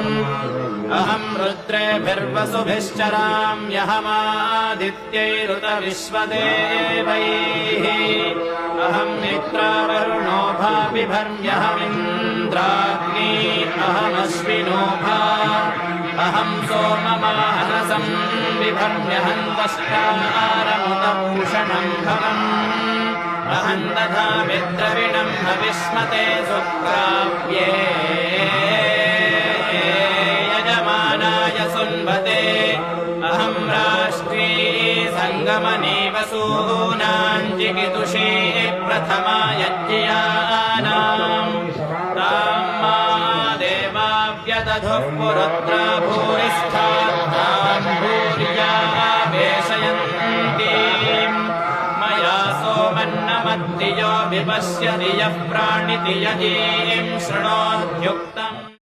अहं रुद्रेभिर्वसुभिश्चराम्यहमादित्यैरुत विश्वदेवैः अहं मित्रावरुणो भाविभर्म्यहमिन्द्राग्नी अहमश्विनोभा अहं सोममाहनसं बिभर्म्यहन्तश्चारमुतभूषणं भवम् अहं दधामि द्रविणं हविष्मते सुप्राप्ये यजमानाय सुन्वते अहं राष्ट्री सङ्गमने वसूनां जिगितुषे प्रथमा यज्ञियानां तां मा देवाव्यदधुः पुरुत्रा भूरिष्ठां भूर्या वेशयन्तीम् मया सोमन्नमत्ति यो विपश्यति यः प्राणिति यजीं शृणोत्युक्ता